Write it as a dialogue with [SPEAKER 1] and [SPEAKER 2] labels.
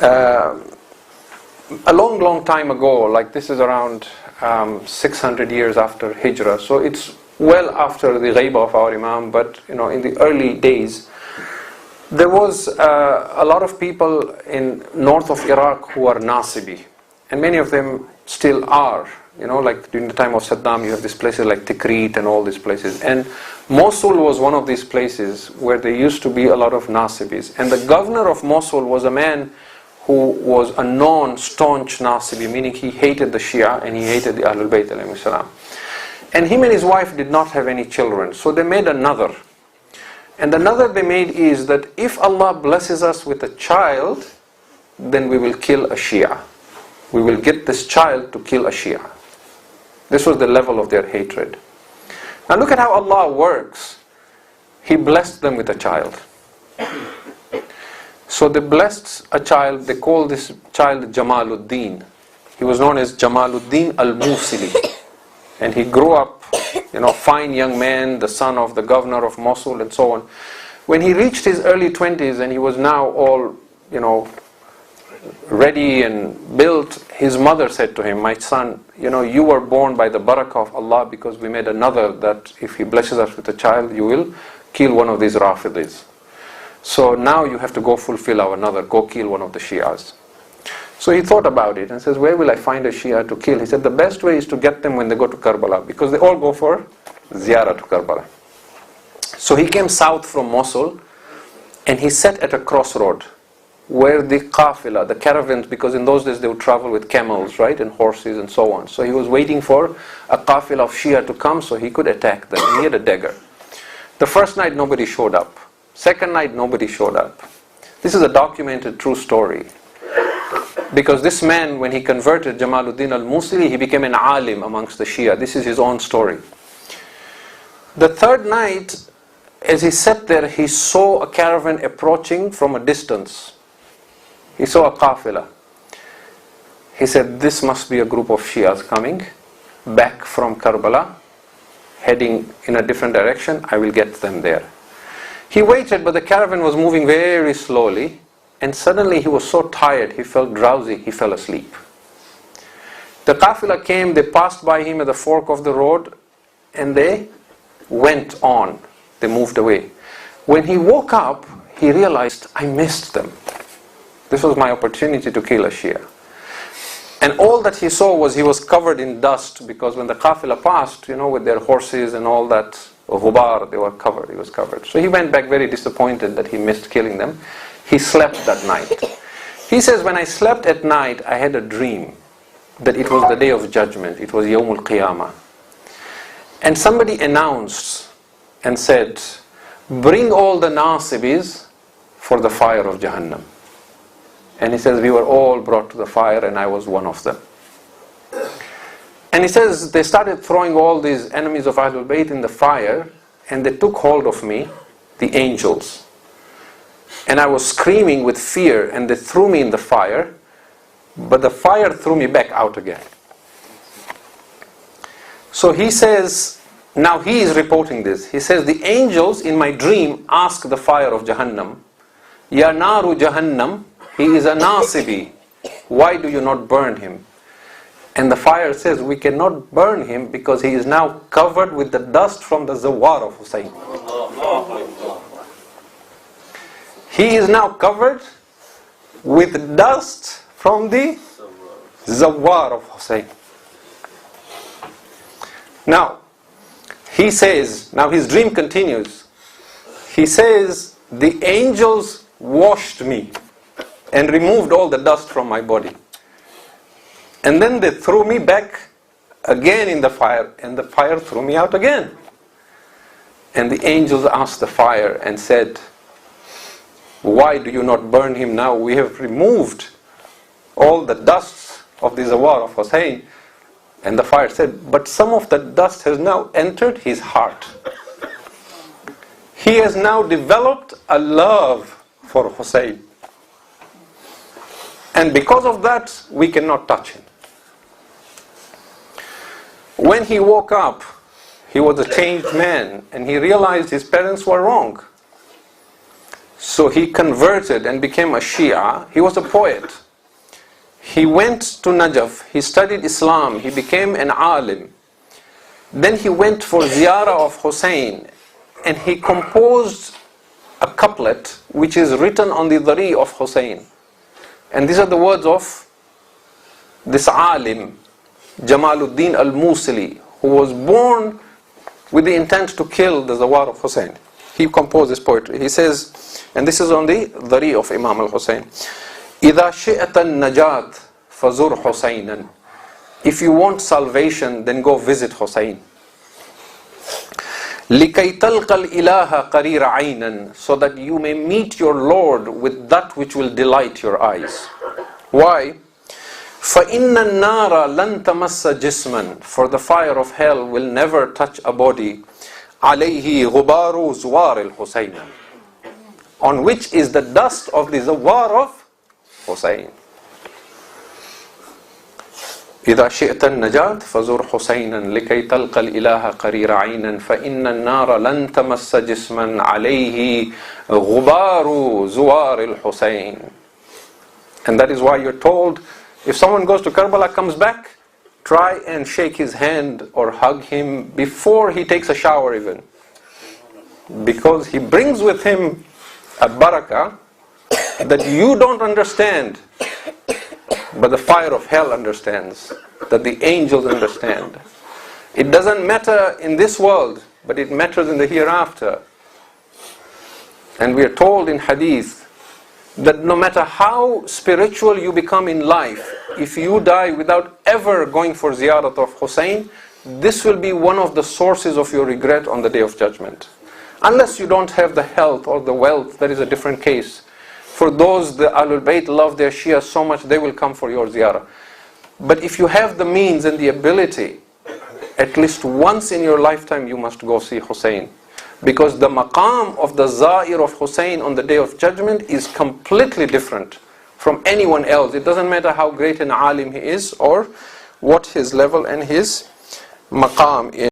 [SPEAKER 1] a long time ago, like this is around 600 years after Hijrah, so it's well after the ghaibah of our Imam, but in the early days, there was a lot of people in north of Iraq who are Nasibi, and many of them still are. Like during the time of Saddam, you have these places like Tikrit and all these places. And Mosul was one of these places where there used to be a lot of Nasibis. And the governor of Mosul was a man who was a non-staunch Nasibi, meaning he hated the Shia and he hated the Ahlulbayt alayhi salam. And him and his wife did not have any children, so they made another. And the another they made is that if Allah blesses us with a child, then we will kill a Shia. We will get this child to kill a Shia. This was the level of their hatred. Now look at how Allah works. He blessed them with a child. So they blessed a child, they called this child Jamaliddin. He was known as Jamaliddin Mousali. And he grew up, fine young man, the son of the governor of Mosul and so on. When he reached his early 20s and he was now all, ready and built, his mother said to him, my son, you were born by the barakah of Allah, because we made another that if He blesses us with a child, you will kill one of these Rafidis. So now you have to go fulfill our another, go kill one of the Shias. So he thought about it and says, where will I find a Shia to kill? He said, the best way is to get them when they go to Karbala, because they all go for ziyarah to Karbala. So he came south from Mosul and he sat at a crossroad where the qafila, the caravans, because in those days they would travel with camels, right, and horses and so on. So he was waiting for a qafila of Shia to come so he could attack them. He had a dagger. The first night nobody showed up. Second night nobody showed up. This is a documented true story. Because this man, when he converted Jamaliddin Mousali, he became an alim amongst the Shia. This is his own story. The third night, as he sat there, he saw a caravan approaching from a distance. He saw a qafila. He said, this must be a group of Shias coming back from Karbala, heading in a different direction. I will get them there. He waited, but the caravan was moving very slowly, and suddenly he was so tired, he felt drowsy, he fell asleep. The qafila came, they passed by him at the fork of the road, and they went on. They moved away. When he woke up, he realized, I missed them. This was my opportunity to kill a Shia. And all that he saw was he was covered in dust, because when the qafila passed, with their horses and all that, ghubar, they were covered, he was covered. So he went back very disappointed that he missed killing them. He slept that night. He says, when I slept at night, I had a dream that it was the day of judgment. It was Yawmul Qiyamah. And somebody announced and said, bring all the Nasibis for the fire of Jahannam. And he says, we were all brought to the fire and I was one of them. And he says, they started throwing all these enemies of Ahlulbayt in the fire, and they took hold of me, the angels. And I was screaming with fear, and they threw me in the fire, but the fire threw me back out again. So he says, now he is reporting this. He says, the angels in my dream asked the fire of Jahannam, Ya naru Jahannam, he is a Nasibi. Why do you not burn him? And the fire says, we cannot burn him because he is now covered with the dust from the Zawar of Hussein. He is now covered with dust from the Zawar of Hussein. Now, he says, now his dream continues. He says, the angels washed me and removed all the dust from my body. And then they threw me back again in the fire, and the fire threw me out again. And the angels asked the fire and said, why do you not burn him now? We have removed all the dust of the Zawar of Hussein. And the fire said, but some of the dust has now entered his heart. He has now developed a love for Hussein. And because of that, we cannot touch him. When he woke up, he was a changed man, and he realized his parents were wrong. So he converted and became a Shia. He was a poet. He went to Najaf, he studied Islam, he became an alim. Then he went for ziyarah of Hussein, and he composed a couplet which is written on the dhari of Hussein. And these are the words of this alim, Jamaliddin Mousali, who was born with the intent to kill the Zawar of Hussein. He composed this poetry. He says, and this is on the dhari of Imam al-Hussein, إِذَا شِئَتَ النَّجَاةِ فَزُرْ حُسَيْنًا. If you want salvation, then go visit Hussein. لِكَيْ تَلْقَ الْإِلَهَ قَرِيرَ عَيْنًا. So that you may meet your Lord with that which will delight your eyes. Why? فَإِنَّ النَّارَ لَن تَمَسَّ جِسْمًا. For the fire of hell will never touch a body. عَلَيْهِ غُبَارُ زُوَارِ الْحُسَيْنَ. On which is the dust of the Zawar of Hussein. إذا شئت النجاة فزر حسينا لكي تلقى الإله قرير عينا فإن النار لن تمس جسما عليه غبار زوار الحسين. And that is why you're told, if someone goes to Karbala, comes back, try and shake his hand or hug him before he takes a shower even. Because he brings with him a barakah that you don't understand, but the fire of hell understands, that the angels understand. It doesn't matter in this world, but it matters in the hereafter. And we are told in hadith that no matter how spiritual you become in life, if you die without ever going for ziyarat of Hussein, this will be one of the sources of your regret on the Day of Judgment. Unless you don't have the health or the wealth, that is a different case. For those, the Ahlulbayt love their Shia so much, they will come for your ziyarah. But if you have the means and the ability, at least once in your lifetime you must go see Hussein. Because the maqam of the Za'ir of Hussein on the Day of Judgment is completely different from anyone else. It doesn't matter how great an alim he is or what his level and his maqam is.